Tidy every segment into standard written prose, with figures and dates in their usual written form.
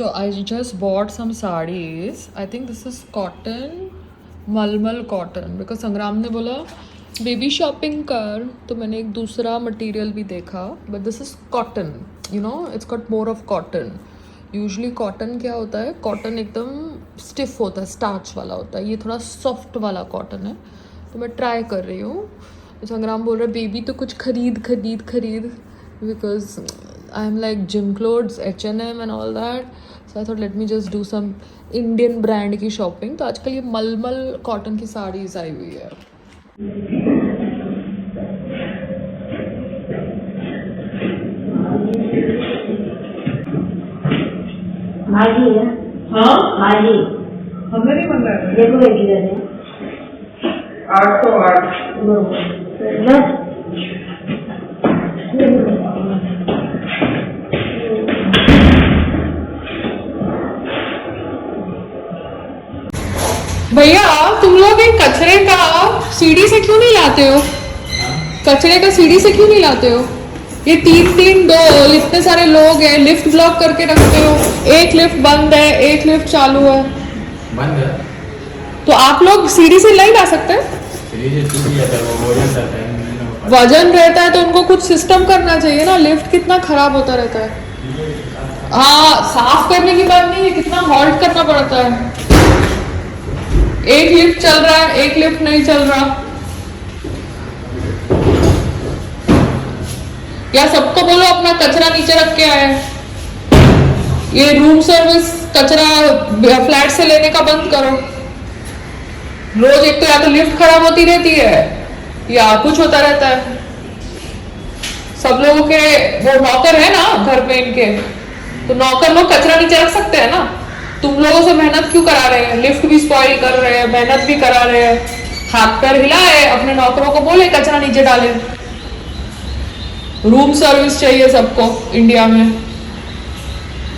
So I just bought some sarees. I think this is cotton, मलमल cotton, because संग्राम ने बोला baby shopping कर, तो मैंने एक दूसरा मटेरियल भी देखा, but this is cotton, you know, it's got more of cotton. Usually cotton क्या होता है, कॉटन एकदम स्टिफ होता है, स्टार्च वाला होता है, ये थोड़ा सॉफ्ट वाला कॉटन है. तो मैं ट्राई कर रही हूँ. तो संग्राम बोल रहा है बेबी तो कुछ खरीद, because I am like gym clothes, H&M and all that. So I thought let me just do some Indian brand की शॉपिंग. तो आजकल ये मलमल कॉटन की साड़ीज आई हुई है. भाजी है. हाँ, भाजी हमने नहीं मंगाया. देखो बेटी है 808 बस. भैया तुम लोग एक कचरे का सीढ़ी से क्यों नहीं लाते हो? कचरे का सीढ़ी से क्यों नहीं लाते हो? ये 3-3 2 इतने सारे लोग हैं, लिफ्ट ब्लॉक करके रखते हो. एक लिफ्ट बंद है, एक लिफ्ट चालू है. बंद है. तो आप लोग सीढ़ी से नहीं ला सकते? सीढ़ी से टूट जाता है, वो वजन रहता है. वजन रहता है तो उनको कुछ सिस्टम करना चाहिए ना. लिफ्ट कितना खराब होता रहता है. हाँ, साफ करने की बात नहीं है, कितना हॉल्ट करना पड़ता है. एक लिफ्ट चल रहा है, एक लिफ्ट नहीं चल रहा. या सबको बोलो अपना कचरा नीचे रख के आए. ये रूम सर्विस कचरा फ्लैट से लेने का बंद करो. रोज एक तो या तो लिफ्ट खराब होती रहती है या कुछ होता रहता है. सब लोगों के वो नौकर है ना घर पे इनके, तो नौकर लोग कचरा नीचे रख सकते हैं ना. तुम लोगों से मेहनत क्यों करा रहे हैं? लिफ्ट भी स्पॉइल कर रहे हैं, मेहनत भी करा रहे हैं. हाथ पैर हिलाए, अपने नौकरों को बोले कचरा नीचे डाले. रूम सर्विस चाहिए सबको इंडिया में.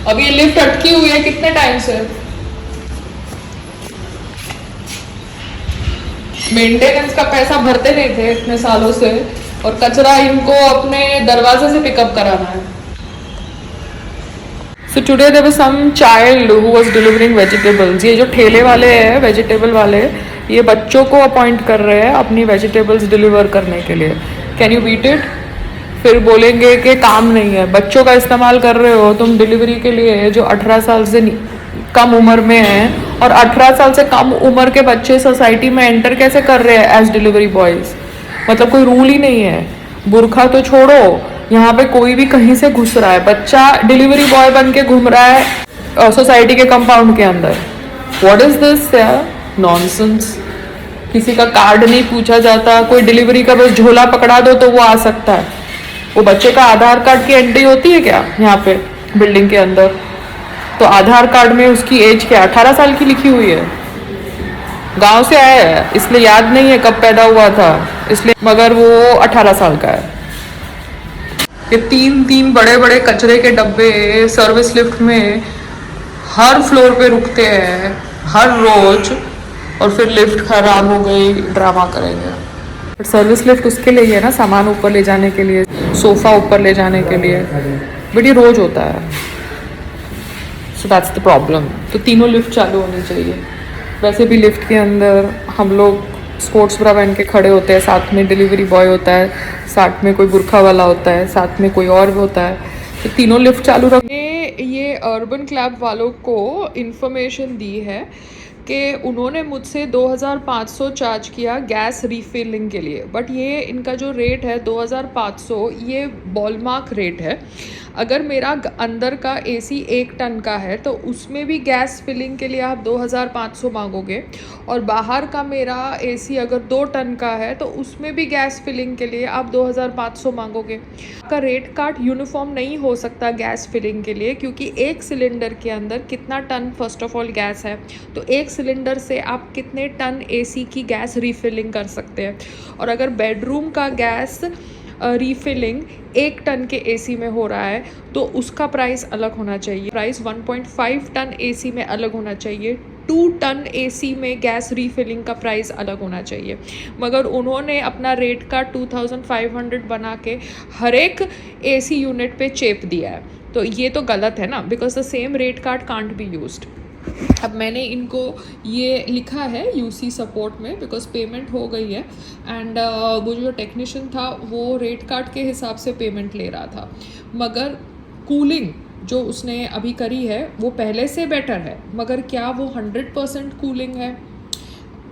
अब ये लिफ्ट अटकी हुई है कितने टाइम से. मेंटेनेंस का पैसा भरते नहीं थे इतने सालों से, और कचरा इनको अपने दरवाजे से पिकअप कराना है. So today there was some child who was delivering vegetables. ये जो ठेले वाले हैं वेजिटेबल वाले, ये बच्चों को अपॉइंट कर रहे हैं अपनी वेजिटेबल्स डिलीवर करने के लिए. Can you beat it? फिर बोलेंगे कि काम नहीं है. बच्चों का इस्तेमाल कर रहे हो तुम डिलीवरी के लिए, जो 18 साल से कम उम्र में हैं, और 18 साल से कम उम्र के बच्चे सोसाइटी में एंटर कैसे कर रहे हैं एज डिलीवरी बॉयज. मतलब कोई रूल ही नहीं है. बुरखा तो छोड़ो, यहाँ पे कोई भी कहीं से घुस रहा है. बच्चा डिलीवरी बॉय बन के घूम रहा है सोसाइटी के कंपाउंड के अंदर. व्हाट इज दिस यार, नॉनसेंस. किसी का कार्ड नहीं पूछा जाता, कोई डिलीवरी का बस झोला पकड़ा दो तो वो आ सकता है. वो बच्चे का आधार कार्ड की एंट्री होती है क्या यहाँ पे बिल्डिंग के अंदर? तो आधार कार्ड में उसकी एज क्या 18 साल की लिखी हुई है. गांव से आया है इसलिए याद नहीं है कब पैदा हुआ था, इसलिए, मगर वो 18 साल का है. ये 3-3 बड़े बड़े कचरे के डब्बे सर्विस लिफ्ट में हर फ्लोर पे रुकते हैं हर रोज, और फिर लिफ्ट खराब हो गई ड्रामा करेंगे. बट सर्विस लिफ्ट उसके लिए ही है ना, सामान ऊपर ले जाने के लिए, सोफा ऊपर ले जाने के लिए. बट ये रोज होता है. So that's the problem. तो तीनों लिफ्ट चालू होनी चाहिए. वैसे भी लिफ्ट के अंदर हम लोग स्पोर्ट्स ब्रा पहन के खड़े होते हैं, साथ में डिलीवरी बॉय होता है, साथ में कोई बुरखा वाला होता है, साथ में कोई और भी होता है. तो तीनों लिफ्ट चालू रखने. ये अर्बन क्लैब वालों को इन्फॉर्मेशन दी है कि उन्होंने मुझसे 2500 चार्ज किया गैस रीफिलिंग के लिए. बट ये इनका जो रेट है 2500, ये बॉलमार्क रेट है. अगर मेरा अंदर का एसी 1 टन का है तो उसमें भी गैस फिलिंग के लिए आप 2500 मांगोगे, और बाहर का मेरा एसी अगर 2 टन का है तो उसमें भी गैस फिलिंग के लिए आप 2500 मांगोगे. आपका रेट कार्ड यूनिफॉर्म नहीं हो सकता गैस फिलिंग के लिए, क्योंकि एक सिलेंडर के अंदर कितना ton first of all gas है, तो एक सिलेंडर से आप कितने टन एसी की गैस रीफिलिंग कर सकते हैं. और अगर बेडरूम का गैस रीफिलिंग 1 टन के एसी में हो रहा है तो उसका प्राइस अलग होना चाहिए. प्राइस 1.5 टन एसी में अलग होना चाहिए. 2 टन एसी में गैस रीफिलिंग का प्राइस अलग होना चाहिए. मगर उन्होंने अपना रेट का 2500 बना के हर एक एसी यूनिट पे चेप दिया है. तो ये तो गलत है ना, because the same rate card can't be used. अब मैंने इनको ये लिखा है यूसी सपोर्ट में, बिकॉज पेमेंट हो गई है एंड वो जो टेक्नीशियन था वो रेट कार्ड के हिसाब से पेमेंट ले रहा था, मगर कूलिंग जो उसने अभी करी है वो पहले से बेटर है, मगर क्या वो 100% कूलिंग है?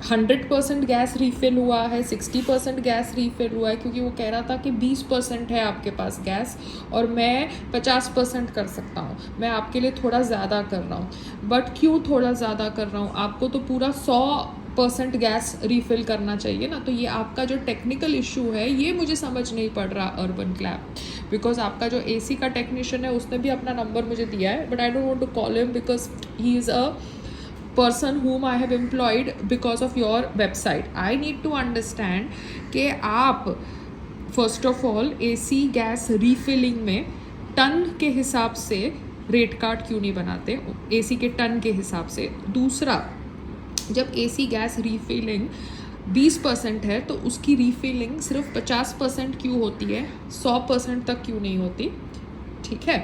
100% गैस रीफिल हुआ है, 60% गैस रीफिल हुआ है, क्योंकि वो कह रहा था कि 20% है आपके पास गैस और मैं 50% कर सकता हूँ, मैं आपके लिए थोड़ा ज़्यादा कर रहा हूँ। बट क्यों थोड़ा ज़्यादा कर रहा हूँ? आपको तो पूरा 100% गैस रीफिल करना चाहिए ना। तो ये आपका जो टेक्निकल इशू है ये मुझे समझ नहीं पड़ रहा अर्बन क्लैब, बिकॉज आपका जो एसी का टेक्नीशियन है उसने भी अपना नंबर मुझे दिया है, but I don't want to call him because he is a person whom I have employed because of your website. I need to understand कि आप first of all AC gas refilling में ton के हिसाब से rate card क्यों नहीं बनाते, AC के टन के हिसाब से। दूसरा, जब AC गैस refilling 20% है तो उसकी refilling सिर्फ 50% क्यों होती है, 100% तक क्यों नहीं होती? ठीक है।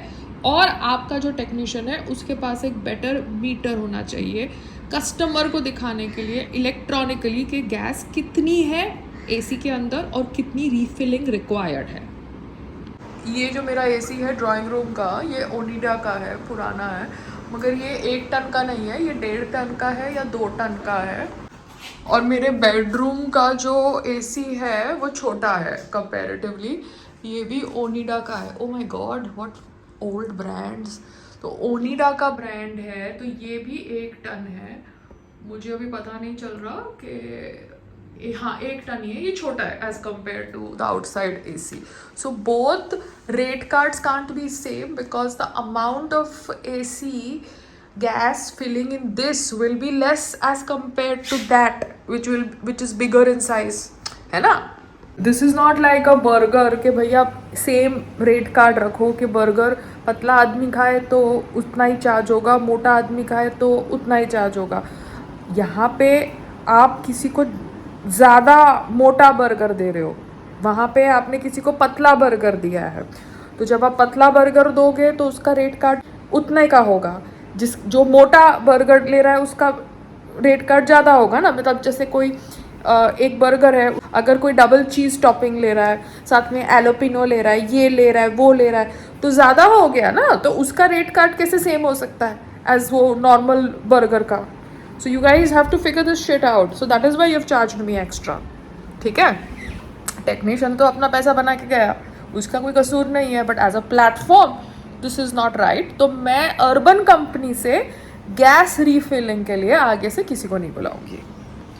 और आपका जो टेक्नीशियन है उसके पास एक बेटर मीटर होना चाहिए कस्टमर को दिखाने के लिए इलेक्ट्रॉनिकली कि गैस कितनी है एसी के अंदर और कितनी रीफिलिंग रिक्वायर्ड है। ये जो मेरा एसी है ड्राइंग रूम का, ये ओनिडा का है, पुराना है, मगर ये 1 टन का नहीं है, ये 1.5 टन का है या 2 टन का है। और मेरे बेडरूम का जो एसी है वो छोटा है कंपैरेटिवली, ये भी ओनिडा का है। Oh my God, what old brands. तो ओनिडा का ब्रांड है, तो ये भी 1 टन है। मुझे अभी पता नहीं चल रहा कि हाँ 1 टन ही है, ये छोटा है as compare to the outside AC. So both rate cards can't be same because the amount of AC gas filling in this will be less as compared to that which is bigger in size, है ना। This is not like a burger कि भैया same rate card रखो कि burger पतला आदमी खाए तो उतना ही चार्ज होगा, मोटा आदमी खाए तो उतना ही चार्ज होगा। यहाँ पे आप किसी को ज़्यादा मोटा बर्गर दे रहे हो, वहाँ पे आपने किसी को पतला बर्गर दिया है, तो जब आप पतला बर्गर दोगे तो उसका रेट कार्ड उतना ही का होगा। जो मोटा बर्गर ले रहा है उसका रेट कार्ड ज़्यादा होगा ना। मतलब जैसे कोई एक बर्गर है, अगर कोई डबल चीज़ टॉपिंग ले रहा है, साथ में एलोपिनो ले रहा है, ये ले रहा है, वो ले रहा है, तो ज़्यादा हो गया ना, तो उसका रेट कार्ड कैसे सेम हो सकता है एज वो नॉर्मल बर्गर का। So you guys have to figure this shit out, so that is why you have charged me extra. ठीक है, टेक्नीशियन तो अपना पैसा बना के गया, उसका कोई कसूर नहीं है, but as a platform this is not right. तो मैं अर्बन कंपनी से गैस रीफिलिंग के लिए आगे से किसी को नहीं बुलाऊंगी।